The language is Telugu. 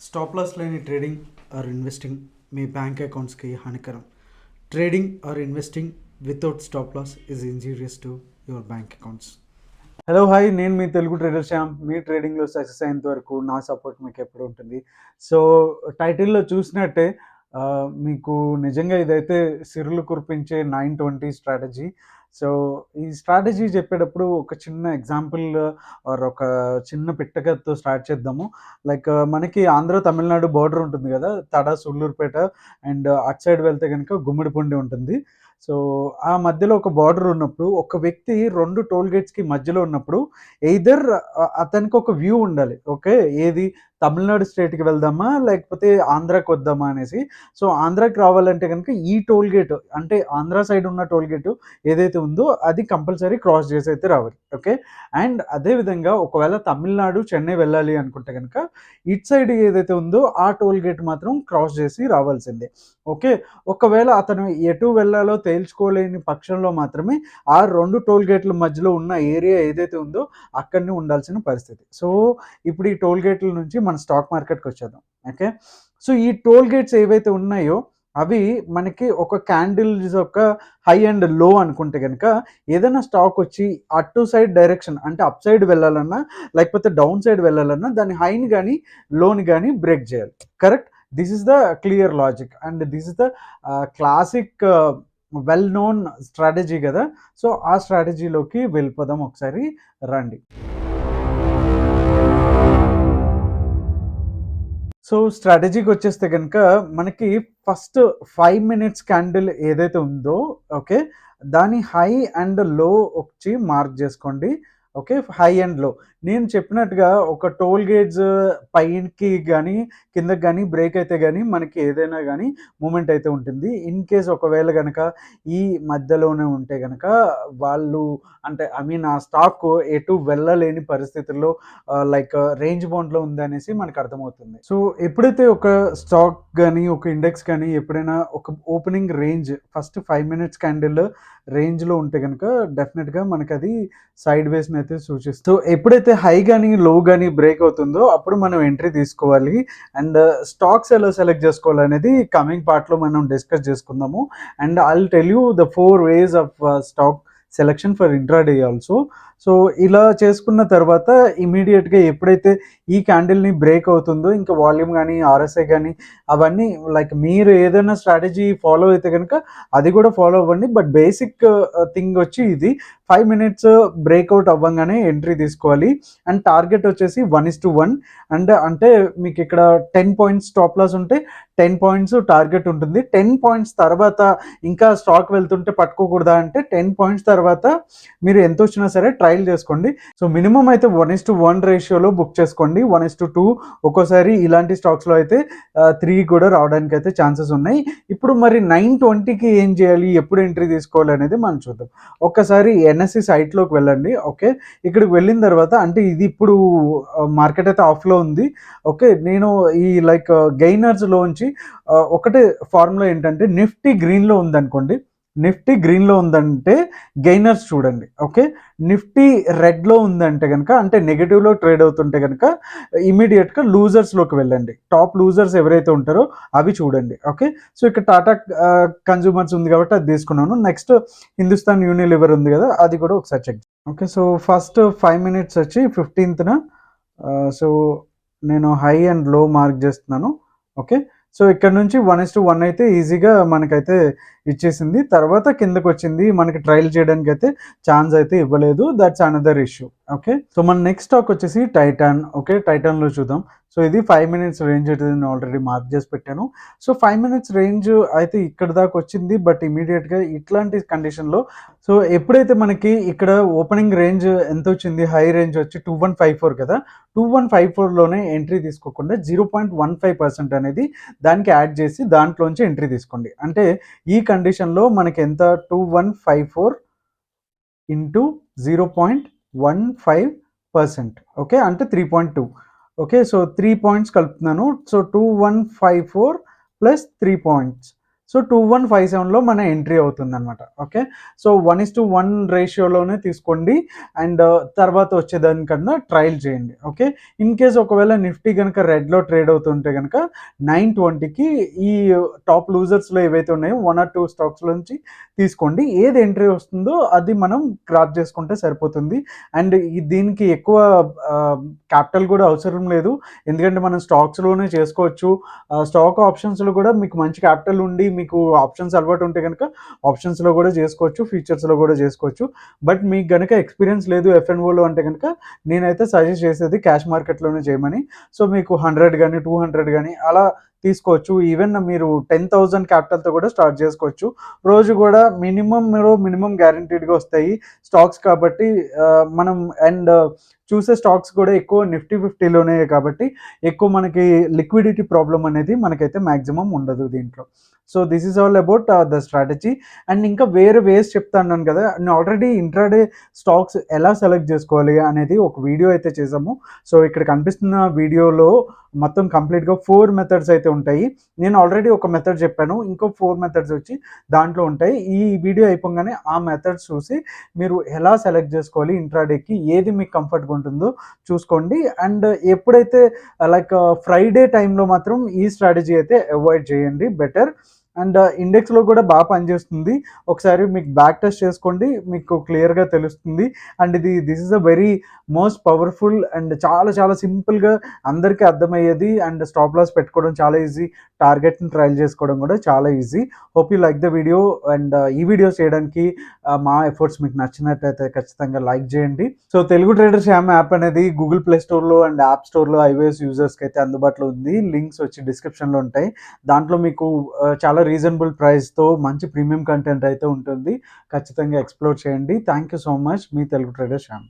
స్టాప్ లాస్ లేని ట్రేడింగ్ ఆర్ ఇన్వెస్టింగ్ మీ బ్యాంక్ అకౌంట్స్కి హానికరం. Trading or investing without stop loss is injurious to your bank accounts. Hello hi, నేను మీ తెలుగు ట్రేడర్ శ్యామ్. మీ ట్రేడింగ్లో సక్సెస్ అయ్యేంత వరకు నా సపోర్ట్ మీకు ఎప్పుడు ఉంటుంది. సో టైటిల్లో చూసినట్టే మీకు నిజంగా ఇదైతే సిరులు కురిపించే 920 స్ట్రాటజీ. సో ఈ స్ట్రాటజీ చెప్పేటప్పుడు ఒక చిన్న ఎగ్జాంపుల్ ఆర్ ఒక చిన్న పిట్టకతో స్టార్ట్ చేద్దాము. లైక్ మనకి ఆంధ్ర తమిళనాడు బార్డర్ ఉంటుంది కదా, తడ సుళ్ళూరుపేట అండ్ అటు సైడ్ వెళ్తే కనుక గుమ్మడిపూండి ఉంటుంది. సో ఆ మధ్యలో ఒక బార్డర్ ఉన్నప్పుడు ఒక వ్యక్తి 2 టోల్ గేట్స్కి మధ్యలో ఉన్నప్పుడు ఎయిదర్ అతనికి ఒక వ్యూ ఉండాలి. ఓకే, ఏది తమిళనాడు స్టేట్కి వెళ్దామా లేకపోతే ఆంధ్రాకి వద్దామా అనేసి. సో ఆంధ్రాకి రావాలంటే కనుక ఈ టోల్ గేట్ అంటే ఆంధ్ర సైడ్ ఉన్న టోల్ గేట్ ఏదైతే ఉందో అది కంపల్సరీ క్రాస్ చేసి అయితే రావాలి. ఓకే, అండ్ అదేవిధంగా ఒకవేళ తమిళనాడు చెన్నై వెళ్ళాలి అనుకుంటే కనుక ఇటు సైడ్ ఏదైతే ఉందో ఆ టోల్ గేట్ మాత్రం క్రాస్ చేసి రావాల్సిందే. ఓకే, ఒకవేళ అతను ఎటు వెళ్ళాలో తేల్చుకోలేని పక్షంలో మాత్రమే ఆ 2 టోల్ గేట్ల మధ్యలో ఉన్న ఏరియా ఏదైతే ఉందో అక్కడనే ఉండాల్సిన పరిస్థితి. సో ఇప్పుడు ఈ టోల్ గేట్ల నుంచి మన స్టాక్ మార్కెట్కి వచ్చేద్దాం. ఓకే, సో ఈ టోల్ గేట్స్ ఏవైతే ఉన్నాయో అవి మనకి ఒక క్యాండిల్స్ ఒక హై అండ్ లో అనుకుంటే కనుక ఏదైనా స్టాక్ వచ్చి అటు సైడ్ డైరెక్షన్ అంటే అప్ సైడ్ వెళ్ళాలన్నా లేకపోతే డౌన్ సైడ్ వెళ్ళాలన్నా దాని హైని కానీ లోని కానీ బ్రేక్ చేయాలి. Correct, this is the clear logic and this is the classic well known strategy కదా. సో ఆ స్ట్రాటజీలోకి వెళ్ళిపోదాం ఒకసారి, రండి. సో స్ట్రాటజీకి వచ్చేస్తే కనుక మనకి ఫస్ట్ 5 మినిట్స్ క్యాండిల్ ఏదైతే ఉందో ఓకే, దాని హై అండ్ లో వచ్చి మార్క్ చేసుకోండి. ఓకే, హై అండ్ లో నేను చెప్పినట్టుగా ఒక టోల్ గేట్స్ పైకి కానీ కిందకి కానీ బ్రేక్ అయితే కానీ మనకి ఏదైనా కానీ మూమెంట్ అయితే ఉంటుంది. ఇన్ కేస్ ఒకవేళ కనుక ఈ మధ్యలోనే ఉంటే కనుక వాళ్ళు అంటే ఐ మీన్ ఆ స్టాక్ ఎటు వెళ్ళలేని పరిస్థితుల్లో లైక్ రేంజ్ బౌండ్లో ఉందనేసి మనకు అర్థమవుతుంది. సో ఎప్పుడైతే ఒక స్టాక్ కానీ ఒక ఇండెక్స్ కానీ ఎప్పుడైనా ఒక opening range first 5 minutes candle రేంజ్లో ఉంటే కనుక డెఫినెట్గా మనకు అది సైడ్ వేస్ని అయితే సూచిస్తూ ఎప్పుడైతే హై కానీ లో కానీ బ్రేక్ అవుతుందో అప్పుడు మనం ఎంట్రీ తీసుకోవాలి. అండ్ స్టాక్స్ ఎలా సెలెక్ట్ చేసుకోవాలనేది కమింగ్ పార్ట్లో మనం డిస్కస్ చేసుకుందాము. And I will tell you the 4 ways of stock selection for intraday also. So ఇలా చేసుకున్న తర్వాత ఇమీడియట్గా ఎప్పుడైతే ఈ క్యాండిల్ని బ్రేక్ అవుతుందో ఇంకా వాల్యూమ్ కానీ ఆర్ఎస్ఐ కానీ అవన్నీ లైక్ మీరు ఏదైనా స్ట్రాటజీ ఫాలో అయితే కనుక అది కూడా ఫాలో అవ్వండి. బట్ బేసిక్ థింగ్ వచ్చి ఇది 5 మినిట్స్ బ్రేక్అవుట్ అవ్వగానే ఎంట్రీ తీసుకోవాలి. అండ్ టార్గెట్ వచ్చేసి 1:1 అండ్ అంటే మీకు ఇక్కడ 10 పాయింట్స్ స్టాప్ లాస్ ఉంటే 10 పాయింట్స్ టార్గెట్ ఉంటుంది. 10 పాయింట్స్ తర్వాత ఇంకా స్టాక్ వెళ్తుంటే పట్టుకోకూడదా అంటే 10 పాయింట్స్ తర్వాత మీరు ఎంత వచ్చినా సరే ట్రయల్ చేసుకోండి. సో మినిమం అయితే 1:1 రేషియోలో బుక్ చేసుకోండి. 1:2 ఒక్కోసారి ఇలాంటి స్టాక్స్లో అయితే 3 కూడా రావడానికి అయితే ఛాన్సెస్ ఉన్నాయి. ఇప్పుడు మరి 920కి ఏం చేయాలి, ఎప్పుడు ఎంట్రీ తీసుకోవాలి అనేది మనం చూద్దాం. ఒక్కసారి ఎన్ఎస్సి సైట్లోకి వెళ్ళండి. ఓకే, ఇక్కడికి వెళ్ళిన తర్వాత అంటే ఇది ఇప్పుడు మార్కెట్ అయితే ఆఫ్లో ఉంది. ఓకే, నేను ఈ లైక్ గెయినర్స్లోంచి ఒకటే ఫార్ములా ఏంటంటే నిఫ్టీ గ్రీన్లో ఉందనుకోండి, నిఫ్టీ గ్రీన్లో ఉందంటే గెయినర్స్ చూడండి. ఓకే, నిఫ్టీ రెడ్లో ఉందంటే కనుక అంటే నెగిటివ్లో ట్రేడ్ అవుతుంటే కనుక ఇమీడియట్గా లూజర్స్లోకి వెళ్ళండి. టాప్ లూజర్స్ ఎవరైతే ఉంటారో అవి చూడండి. ఓకే, సో ఇక్కడ టాటా కన్జ్యూమర్స్ ఉంది కాబట్టి అది తీసుకున్నాను. నెక్స్ట్ హిందుస్థాన్ యూనిలివర్ ఉంది కదా, అది కూడా ఒకసారి check. Okay, so first 5 minutes వచ్చి 15th. సో నేను హై అండ్ లో మార్క్ చేస్తున్నాను. ఓకే, సో ఇక్కడ నుంచి 1:1 అయితే ఈజీగా మనకైతే ఇచ్చేసింది. తర్వాత కిందకు వచ్చింది, మనకి ట్రయల్ చేయడానికి అయితే ఛాన్స్ అయితే ఇవ్వలేదు. That's another issue. Okay, so మన నెక్స్ట్ స్టాక్ వచ్చేసి టైటాన్. ఓకే, టైటాన్లో చూద్దాం. సో ఇది 5 మినిట్స్ రేంజ్ అయితే నేను ఆల్రెడీ మార్క్ చేసి పెట్టాను. సో 5 మినిట్స్ రేంజ్ అయితే ఇక్కడ దాకా వచ్చింది. బట్ ఇమీడియట్గా ఇట్లాంటి కండిషన్లో సో ఎప్పుడైతే మనకి ఇక్కడ ఓపెనింగ్ రేంజ్ ఎంత వచ్చింది, హై రేంజ్ వచ్చి 2154 కదా, 2154లోనే ఎంట్రీ తీసుకోకుండా 0.15% అనేది దానికి యాడ్ చేసి దాంట్లోంచి ఎంట్రీ తీసుకోండి. అంటే ఈ కండిషన్లో మనకి ఎంత 2154 ఇంటూ 0.15%. ఓకే, అంటే 3.2. ఓకే, సో 3 పాయింట్స్ కలుపుతున్నాను. సో 2154 ప్లస్ 3 పాయింట్స్ సో 2157లో మన ఎంట్రీ అవుతుందనమాట. ఓకే. సో 1:1 రేషియోలోనే తీసుకోండి. అండ్ తర్వాత వచ్చేదానికన్నా ట్రయల్ చేయండి. ఓకే. ఇన్ కేస్ ఒకవేళ నిఫ్టీ గనక రెడ్‌లో ట్రేడ్ అవుతుంటే గనక 920కి ఈ టాప్ లూజర్స్‌లో ఏవైతే ఉన్నాయో 1 ఆర్ 2 స్టాక్స్‌లో నుంచి తీసుకోండి. ఏది ఎంట్రీ వస్తుందో అది మనం గ్రాబ్ చేసుకుంటే సరిపోతుంది. అండ్ దీనికి ఎక్కువ క్యాపిటల్ కూడా అవసరం లేదు. ఎందుకంటే మనం స్టాక్స్‌లోనే చేసుకోవచ్చు. స్టాక్ ఆప్షన్స్‌లో కూడా మీకు మంచి క్యాపిటల్ ఉండి మీకు ఆప్షన్స్ అలవాటు ఉంటే గనక ఆప్షన్స్‌లో కూడా చేసుకోవచ్చు. ఫ్యూచర్స్‌లో కూడా చేసుకోవచ్చు. బట్ మీకు గనక ఎక్స్‌పీరియన్స్ లేదు ఎఫ్ఎన్ఓలో అంటే గనక నేనైతే సజెస్ట్ చేసేది క్యాష్ మార్కెట్‌లోనే చేయమని. సో మీకు 100 గాని, 200 గాని అలా తీసుకోవచ్చు. ఈవెన్ మీరు 10,000 క్యాపిటల్‌తో కూడా స్టార్ట్ చేసుకోవచ్చు. రోజు కూడా మినిమమ్ గ్యారంటీడ్‌గా వస్తాయి. స్టాక్స్ కాబట్టి మనం అండ్ చూసే స్టాక్స్ కూడా ఎక్కువ నిఫ్టీ 50లోనే కాబట్టి ఎక్కువ మనకి లిక్విడిటీ ప్రాబ్లమ్ అనేది మనకైతే మాక్సిమం ఉండదు దీంట్లో. So this is all about the strategy. And ఇంకా వేరే వేస్ చెప్తా అన్నాను కదా! నేను ఆల్రెడీ ఇంట్రాడే స్టాక్స్ ఎలా సెలెక్ట్ చేసుకోవాలి అనేది ఒక వీడియో అయితే చేసాము. సో ఇక్కడ కనిపిస్తున్న వీడియోలో మొత్తం కంప్లీట్‌గా 4 మెథడ్స్ అయితే ఉంటాయి. నేను ఆల్రెడీ ఒక మెథడ్ చెప్పాను. ఇంకో 4 మెథడ్స్ వచ్చి దాంట్లో ఉంటాయి. ఈ వీడియో అయిపోగానే ఆ మెథడ్స్ చూసి మీరు ఎలా సెలెక్ట్ చేసుకోవాలి ఇంట్రాడేకి ఏది మీకు కంఫర్ట్‌గా ఉంటుందో చూసుకోండి. అండ్ ఎప్పుడైతే లైక్ ఫ్రైడే టైంలో మాత్రం ఈ స్ట్రాటజీ అయితే అవాయిడ్ చేయండి బెటర్. అండ్ ఇండెక్స్‌లో కూడా పనిచేస్తుంది. ఒకసారి మీకు బ్యాక్ టెస్ట్ చేసుకోండి. మీకు క్లియర్‌గా తెలుస్తుంది. And this is a very most powerful and చాలా చాలా సింపుల్‌గా అందరికీ అర్థమయ్యేది. అండ్ స్టాప్ లాస్ పెట్టుకోవడం చాలా ఈజీ. టార్గెట్‌ని ట్రయల్ చేసుకోవడం కూడా చాలా easy. Hope you like the video. And ఈ వీడియోస్ చేయడానికి మా ఎఫర్ట్స్ మీకు నచ్చినట్టయితే ఖచ్చితంగా లైక్ చేయండి. So Telugu trader Shyam app అనేది గూగుల్ ప్లే స్టోర్‌లో అండ్ యాప్ స్టోర్‌లో ఐఓఎస్ యూజర్స్‌కి అయితే అందుబాటులో ఉంది. లింక్స్ వచ్చి డిస్క్రిప్షన్‌లో ఉంటాయి. దాంట్లో మీకు చాలా రీజనబుల్ ప్రైస్‌తో మంచి ప్రీమియం కంటెంట్ అయితే ఉంటుంది. ఖచ్చితంగా ఎక్స్‌ప్లోర్ చేయండి. Thank you so much. Me Telugu trader Shyam.